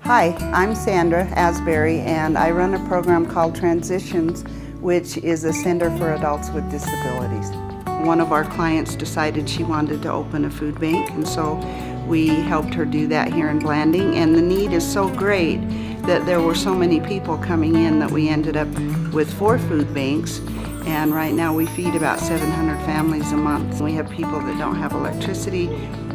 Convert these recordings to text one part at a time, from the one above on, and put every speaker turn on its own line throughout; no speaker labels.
Hi, I'm Sandra Asbury, and I run a program called Transitions, which is a center for adults with disabilities. One of our clients decided she wanted to open a food bank, and so we helped her do that here in Blanding, and the need is so great that there were so many people coming in that we ended up with 4 food banks, and right now we feed about 700 families a month. We have people that don't have electricity,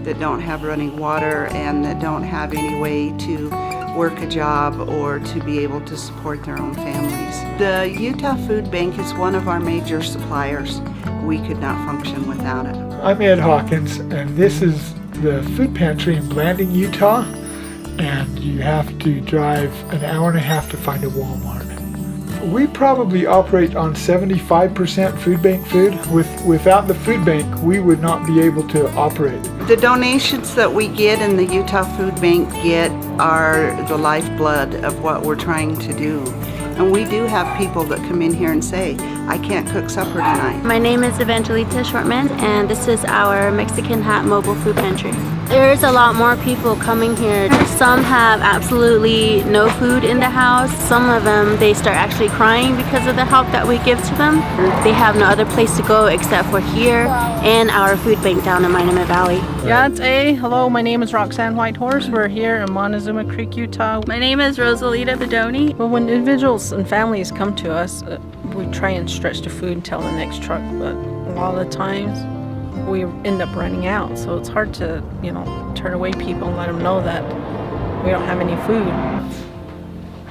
that don't have running water, and that don't have any way to work a job or to be able to support their own families. The Utah Food Bank is one of our major suppliers. We could not function without it.
I'm Ed Hawkins, and this is the food pantry in Blanding, Utah, and you have to drive an hour and a half to find a Walmart. We probably operate on 75% food bank food. Without the food bank, we would not be able to operate.
The donations that we get and the Utah Food Bank get are the lifeblood of what we're trying to do. And we do have people that come in here and say, I can't cook supper tonight.
My name is Evangelita Shortman, and this is our Mexican Hat Mobile Food Pantry. There's a lot more people coming here. Some have absolutely no food in the house. Some of them, they start actually crying because of the help that we give to them. They have no other place to go except for here and our food bank down in Monument Valley.
Hello, my name is Roxanne Whitehorse. We're here in Montezuma Creek, Utah.
My name is Rosalita Bedoni.
Well, when individuals and families come to us, we try and stretch the food until the next truck, but a lot of the times we end up running out. So it's hard to, turn away people and let them know that we don't have any food.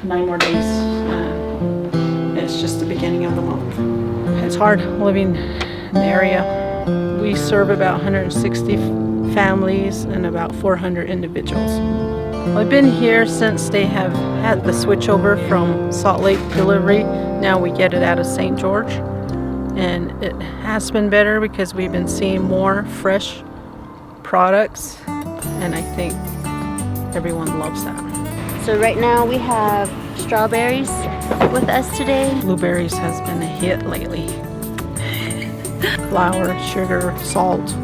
9 more days. It's just the beginning of the month. It's hard living in the area. We serve about 160 families and about 400 individuals. I've been here since they have had the switch over from Salt Lake delivery. Now we get it out of St. George. And it has been better because we've been seeing more fresh products. And I think everyone loves that.
So right now we have strawberries with us today.
Blueberries has been a hit lately. Flour, sugar, salt,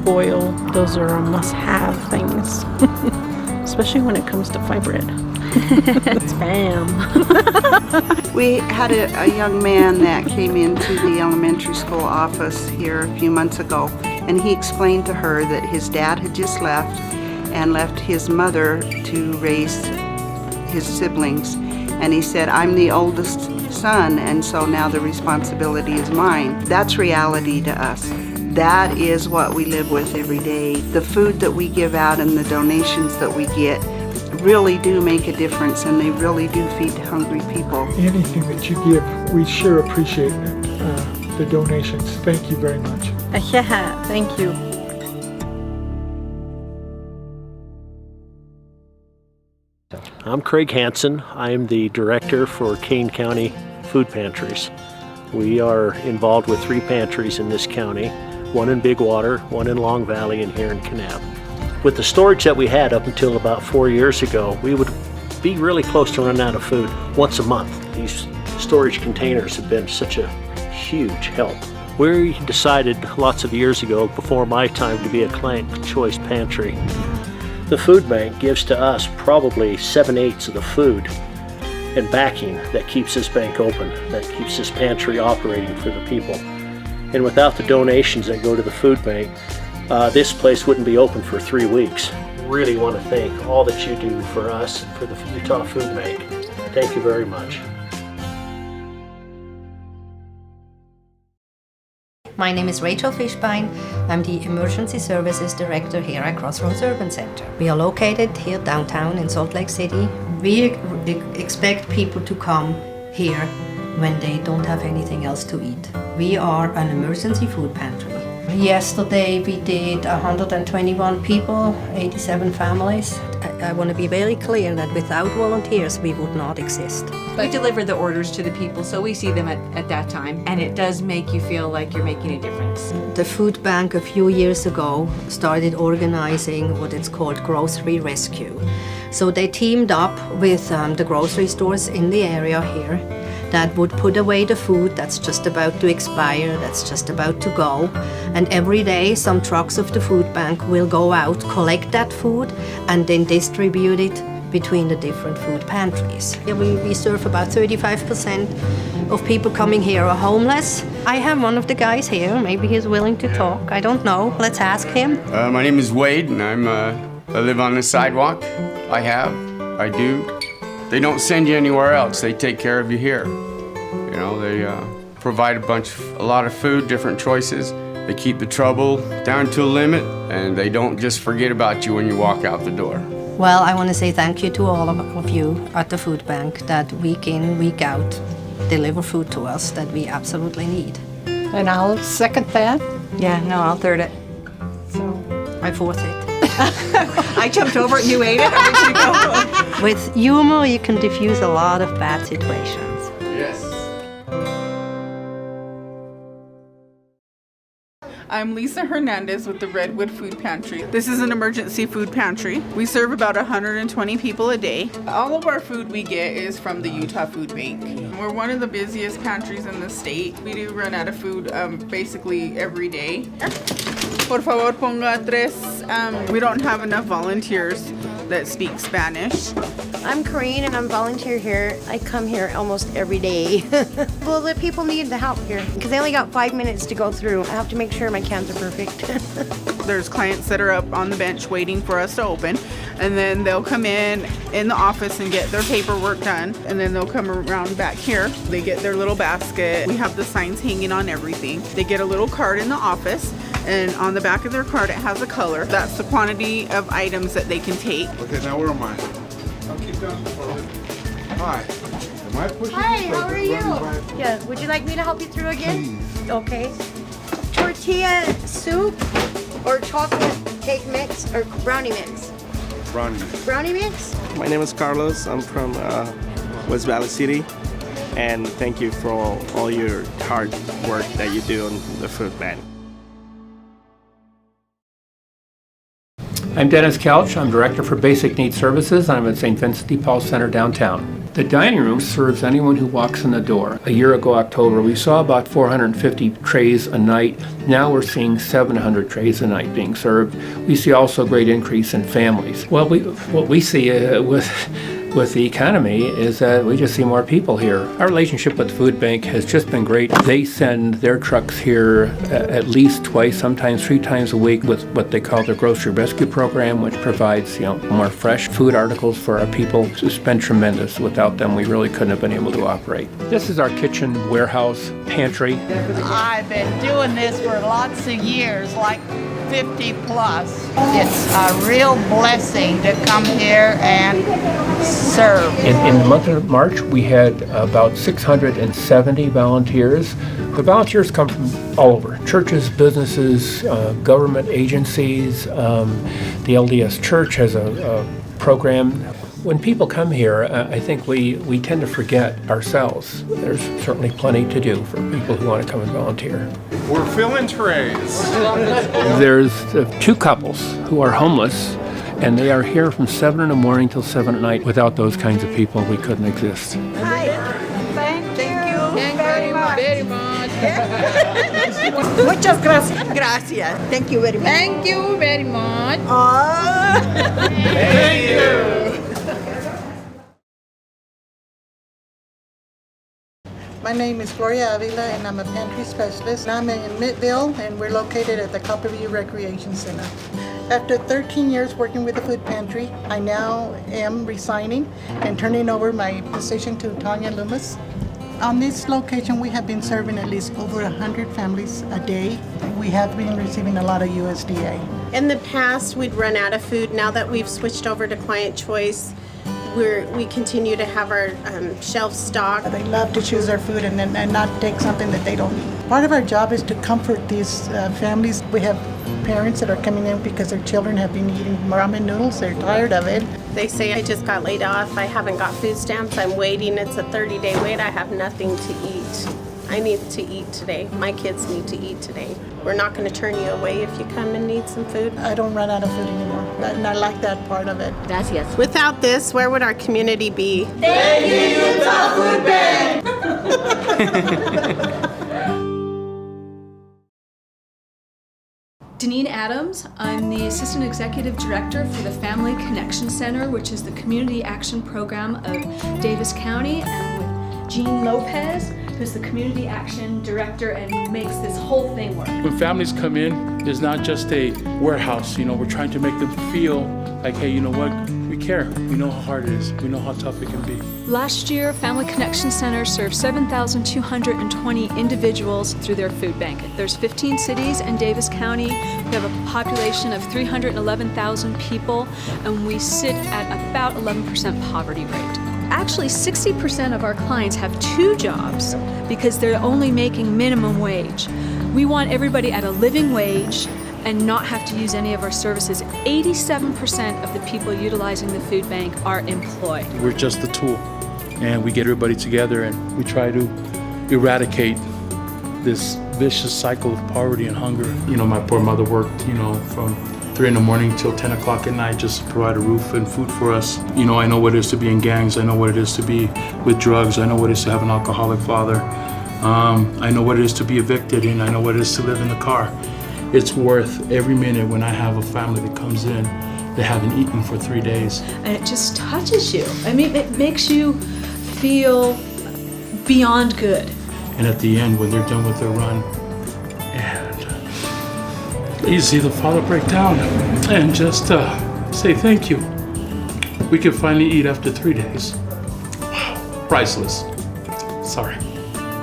oil, those are must-have things. Especially when it comes to fibroid. Spam.
We had a young man that came into the elementary school office here a few months ago, and he explained to her that his dad had just left and left his mother to raise his siblings. And he said, I'm the oldest son, and so now the responsibility is mine. That's reality to us. That is what we live with every day. The food that we give out and the donations that we get really do make a difference, and they really do feed hungry people.
Anything that you give, we sure appreciate the donations. Thank you very much.
Yeah, thank you.
I'm Craig Hansen. I'm the director for Kane County Food Pantries. We are involved with 3 pantries in this county, one in Big Water, one in Long Valley, and here in Kanab. With the storage that we had up until about 4 years ago, we would be really close to running out of food once a month. These storage containers have been such a huge help. We decided lots of years ago, before my time, to be a client choice pantry. The food bank gives to us probably 7/8 of the food and backing that keeps this bank open, that keeps this pantry operating for the people. And without the donations that go to the food bank, this place wouldn't be open for 3 weeks. Really want to thank all that you do for us and for the Utah Food Bank. Thank you very much.
My name is Rachel Fishbein. I'm the Emergency Services Director here at Crossroads Urban Center. We are located here downtown in Salt Lake City. We expect people to come here when they don't have anything else to eat. We are an emergency food pantry. Yesterday we did 121 people, 87 families. I want to be very clear that without volunteers we would not exist.
We deliver the orders to the people, so we see them at that time, and it does make you feel like you're making a difference.
The food bank a few years ago started organizing what it's called grocery rescue. So they teamed up with the grocery stores in the area here that would put away the food that's just about to expire, that's just about to go. And every day some trucks of the food bank will go out, collect that food, and then distribute it between the different food pantries. We serve about 35% of people coming here are homeless. I have one of the guys here, maybe he's willing to talk, I don't know, let's ask him.
My name is Wade, and I live on the sidewalk. I do. They don't send you anywhere else, they take care of you here. You know, they provide a lot of food, different choices. They keep the trouble down to a limit, and they don't just forget about you when you walk out the door.
Well, I want to say thank you to all of you at the food bank that week in, week out, deliver food to us that we absolutely need.
And I'll second that.
Yeah, no, I'll third it.
I fourth it.
I jumped over it and you ate it. How did you go?
With humor, you can diffuse a lot of bad situations.
Yes.
I'm Lisa Hernandez with the Redwood Food Pantry. This is an emergency food pantry. We serve about 120 people a day. All of our food we get is from the Utah Food Bank. We're one of the busiest pantries in the state. We do run out of food basically every day. Por favor, ponga tres. We don't have enough volunteers that speak Spanish.
I'm Corinne and I'm volunteer here. I come here almost every day. Well, the people need the help here because they only got 5 minutes to go through. I have to make sure my cans are perfect.
There's clients that are up on the bench waiting for us to open, and then they'll come in the office and get their paperwork done, and then they'll come around back here. They get their little basket. We have the signs hanging on everything. They get a little card in the office, and on the back of their card it has a color. That's the quantity of items that they can take.
Okay, now where am I? I'll keep down forward. Hi. Am I pushing
Hi,
this or
how are
is it
you?
running by?
Yeah, would you like me to help you through again?
Please.
Okay. Tortilla soup or chocolate cake mix or brownie mix?
Running.
Brownie mix?
My name is Carlos. I'm from West Valley City, and thank you for all your hard work that you do on the food bank.
I'm Dennis Couch. I'm Director for Basic Needs Services. I'm at St. Vincent de Paul Center downtown. The dining room serves anyone who walks in the door. A year ago, October, we saw about 450 trays a night. Now we're seeing 700 trays a night being served. We see also a great increase in families. Well, what we see with the economy is that we just see more people here. Our relationship with the food bank has just been great. They send their trucks here at least twice, sometimes 3 times a week with what they call their grocery rescue program, which provides more fresh food articles for our people. It's been tremendous. Without them, we really couldn't have been able to operate. This is our kitchen, warehouse, pantry.
I've been doing this for lots of years, like 50 plus. It's a real blessing to come here and serve.
In the month of March, we had about 670 volunteers. The volunteers come from all over, churches, businesses, government agencies. The LDS Church has a program. When people come here, I think we tend to forget ourselves. There's certainly plenty to do for people who want to come and volunteer.
We're filling trays.
There's 2 couples who are homeless, and they are here from 7 in the morning till 7 at night. Without those kinds of people, we couldn't exist.
Hi. Thank you very much.
Very much.
Muchas gracias. Gracias. Thank you very much.
Thank you very much.
Thank you.
My name is Gloria Avila and I'm a pantry specialist. I'm in Mittville and we're located at the Copperview Recreation Center. After 13 years working with the food pantry, I now am resigning and turning over my position to Tanya Loomis. On this location, we have been serving at least over 100 families a day. We have been receiving a lot of USDA.
In the past, we'd run out of food. Now that we've switched over to Client Choice, we continue to have our shelf stocked.
They love to choose their food and not take something that they don't need. Part of our job is to comfort these families. We have parents that are coming in because their children have been eating ramen noodles. They're tired of it.
They say, I just got laid off. I haven't got food stamps. I'm waiting. It's a 30-day wait. I have nothing to eat. I need to eat today. My kids need to eat today. We're not going to turn you away if you come and need some food.
I don't run out of food anymore, and I like that part of it.
Gracias. Without this, where would our community be?
Thank you, Utah Food Bank.
Deneen Adams. I'm the Assistant Executive Director for the Family Connection Center, which is the community action program of Davis County, and with Jean Lopez, who's the Community Action Director and who makes this whole thing work.
When families come in, it's not just a warehouse. You know, we're trying to make them feel like, hey, you know what? We care. We know how hard it is. We know how tough it can be.
Last year, Family Connection Center served 7,220 individuals through their food bank. There's 15 cities in Davis County. We have a population of 311,000 people, and we sit at about 11% poverty rate. Actually, 60% of our clients have 2 jobs because they're only making minimum wage. We want everybody at a living wage and not have to use any of our services. 87% of the people utilizing the food bank are employed.
We're just the tool, and we get everybody together and we try to eradicate this vicious cycle of poverty and hunger. You know, my poor mother worked, you know, from 3 in the morning till 10 o'clock at night just to provide a roof and food for us. You know, I know what it is to be in gangs. I know what it is to be with drugs. I know what it is to have an alcoholic father. I know what it is to be evicted, and I know what it is to live in the car. It's worth every minute when I have a family that comes in that haven't eaten for 3 days.
And it just touches you. I mean, it makes you feel beyond good.
And at the end, when they're done with their run, and you see the father break down and just say thank you. We can finally eat after 3 days. Wow, priceless. Sorry,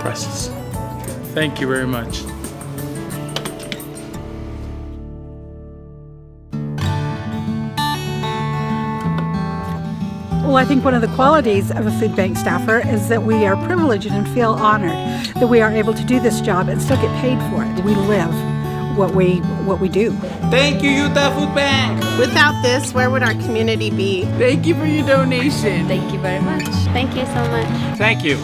priceless. Thank you very much.
Well, I think one of the qualities of a food bank staffer is that we are privileged and feel honored that we are able to do this job and still get paid for it. We live what we do.
Thank you, Utah Food Bank.
Without this, where would our community be?
Thank you for your donation.
Thank you very much. Thank you so much.
Thank you.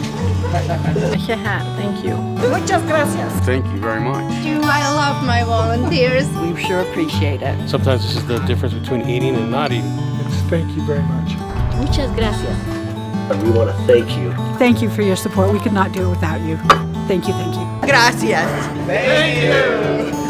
Thank you.
Muchas gracias.
Thank you very much.
I love my volunteers.
We sure appreciate it.
Sometimes this is the difference between eating and not eating.
Thank you very much.
Muchas gracias.
And we want to thank you.
Thank you for your support. We could not do it without you. Thank you, thank you.
Gracias.
Thank you.